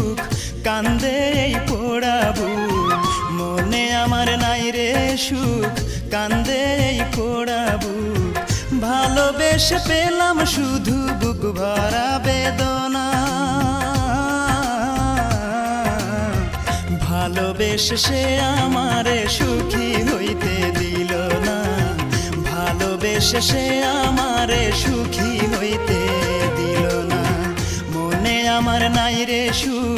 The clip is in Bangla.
সুখ কান্দে এই পোড়া বুক মনে আমার নাই রে সুখ কান্দে এই পোড়া বুক ভালোবেসে পেলাম শুধু বুক ভরা বেদনা ভালোবেসে সে আমারে সুখী হইতে দিল না ভালোবেসে সে আমারে সুখী হইতে দিল না মনে আমার নাই রে সুখ